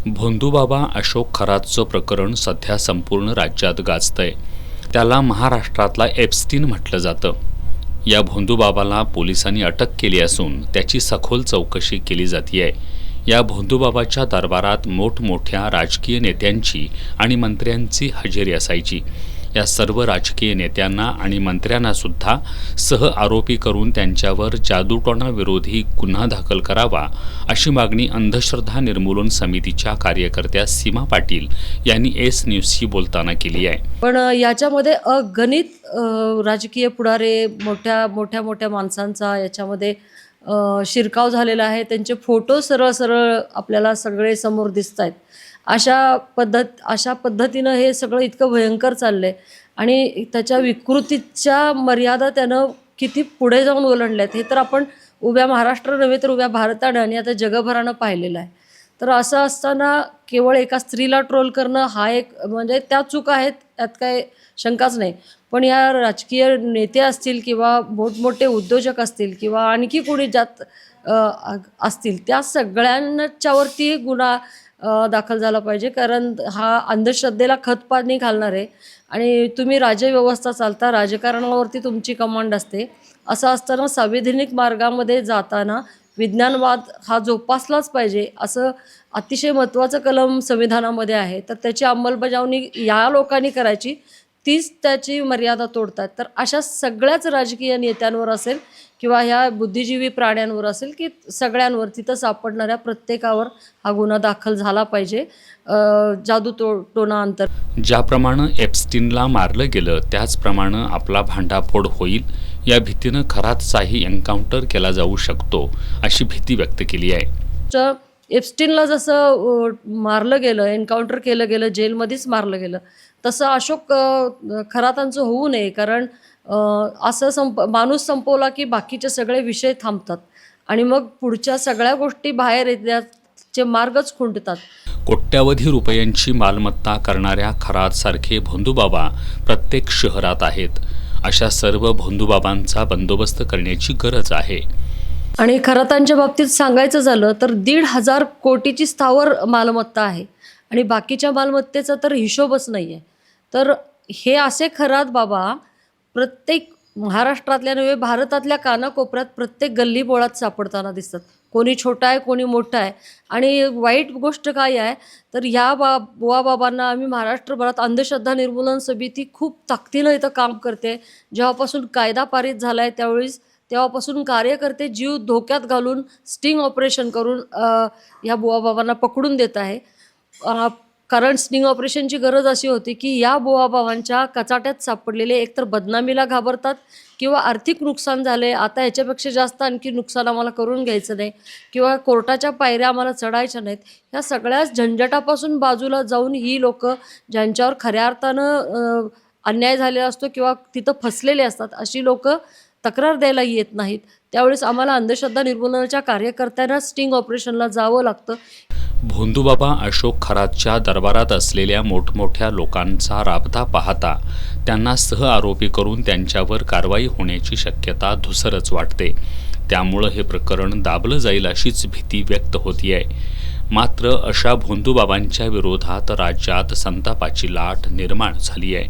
भोंदूबाबा अशोक खरातचं प्रकरण सध्या संपूर्ण राज्यात गाजतंय। त्याला महाराष्ट्रातला एप्स्टीन म्हटलं जातं। या भोंदूबाबाला पोलिसांनी अटक केली असून त्याची सखोल चौकशी केली जातीये। या भोंदूबाबाच्या दरबारात मोठमोठ्या राजकीय नेत्यांची आणि मंत्र्यांची हजेरी असायची। या सर्व राजकीय नेत्यांना आणि मंत्र्यांना सुद्धा सह आरोपी करून त्यांच्यावर जादूटोणा विरोधी गुन्हा दाखल करावा अशी मागणी अंधश्रद्धा निर्मूलन समितीच्या कार्यकर्त्या सीमा पाटील यांनी एस न्यूजशी बोलताना केली आहे। पण याच्यामध्ये अगणित राजकीय पुढारे मोठ्या माणसांचा याच्यामध्ये शिरकाव झालेला आहे। त्यांचे फोटो सरळ आपल्याला सगळे समोर दिसतात। अशा पद्धतीनं हे सगळं इतकं भयंकर चाललंय आणि त्याच्या विकृतीच्या मर्यादा त्यानं किती पुढे जाऊन ओलांडल्यात हे तर आपण उभ्या महाराष्ट्र नव्हे तर उभ्या भारतानं आणि आता जगभरानं पाहिलेलं आहे। तर असं असताना केवळ एका स्त्रीला ट्रोल करणं हा एक म्हणजे त्या चूक आहेत, त्यात काय शंकाच नाही। पण या राजकीय नेते असतील किंवा मोठमोठे उद्योजक असतील किंवा आणखी कोणी ज्यात असतील त्या सगळ्यांच्यावरती गुन्हा दाखल झाला पाहिजे, कारण हा अंधश्रद्धेला खतपाणी घालणार आहे। आणि तुम्ही राज्यव्यवस्था चालता, राजकारणावरती तुमची कमांड असते। असं असताना संवैधानिक मार्गामध्ये जाताना विज्ञानवाद हा जोपासलाच पाहिजे असं अतिशय महत्त्वाचं कलम संविधानामध्ये आहे। तर त्याची अंमलबजावणी या लोकांनी करायची, तीच त्याची मर्यादा तोडतात। तर अशा सगळ्याच राजकीय नेत्यांवर असेल किंवा ह्या बुद्धिजीवी प्राण्यांवर असेल की सगळ्यांवर तिथं सापडणाऱ्या प्रत्येकावर हा गुन्हा दाखल झाला पाहिजे। टोना अंतर ज्याप्रमाणे एप्स्टीनला मारलं गेलं त्याचप्रमाणे आपला भांडाफोड होईल या भीतीनं खरातचाही एन्काउंटर केला जाऊ शकतो अशी भीती व्यक्त केली आहे। एप्स्टीनला जसं मारलं गेलं, एन्काउंटर केलं गेलं, जेलमध्येच मारलं गेलं, तसं अशोक खरातांचं होऊ नये। कारण असं माणूस संपवला की बाकीचे सगळे विषय थांबतात आणि मग पुढच्या सगळ्या गोष्टी बाहेर येण्याचे मार्गच खुंटतात। कोट्यावधी रुपयांची मालमत्ता करणाऱ्या खरातसारखे भोंदूबाबा प्रत्येक शहरात आहेत। अशा सर्व भोंदूबाबांचा बंदोबस्त करण्याची गरज आहे। आणि खरातांच्या बाबतीत सांगायचं झालं तर 1,500 कोटीची स्थावर मालमत्ता आहे आणि बाकीच्या मालमत्तेचा तर हिशोबच नाही आहे। तर हे असे खरात बाबा प्रत्येक महाराष्ट्रातल्या नव्हे भारतातल्या कानाकोपऱ्यात प्रत्येक गल्लीबोळात सापडताना दिसतात। कोणी छोटा आहे, कोणी मोठा आहे। आणि वाईट गोष्ट काय आहे तर ह्या बाबांना आम्ही महाराष्ट्रभरात अंधश्रद्धा निर्मूलन समिती खूप ताकदीनं इथं काम करते। जेव्हापासून कायदा पारित झाला आहे तेव्हापासून कार्यकर्ते जीव धोक्यात घालून स्टिंग ऑपरेशन करून ह्या बुवाबाबांना पकडून देत आहे। कारण स्टिंग ऑपरेशनची गरज अशी होती की या बुवाबाबांच्या कचाट्यात सापडलेले एकतर बदनामीला घाबरतात किंवा आर्थिक नुकसान झाले, आता ह्याच्यापेक्षा जास्त आणखी नुकसान आम्हाला करून घ्यायचं नाही किंवा कोर्टाच्या पायऱ्या आम्हाला चढायच्या नाहीत। ह्या सगळ्याच झंझटापासून बाजूला जाऊन ही लोकं ज्यांच्यावर खऱ्या अर्थानं अन्याय झालेला असतो किंवा तिथं फसलेले असतात अशी लोकं तक्रार द्यायला येत नाहीत। त्यावेळेस आम्हाला अंधश्रद्धा निर्मूलनाच्या कार्यकर्त्यांना स्टिंग ऑपरेशनला जावं लागतं। भोंदूबाबा अशोक खरातच्या दरबारात असलेल्या मोठमोठ्या लोकांचा राबता पाहता त्यांना सह आरोपी करून त्यांच्यावर कारवाई होण्याची शक्यता धुसरच वाटते। त्यामुळं हे प्रकरण दाबलं जाईल अशीच भीती व्यक्त होतीये। मात्र अशा भोंदूबाबांच्या विरोधात राज्यात संतापाची लाट निर्माण झाली आहे।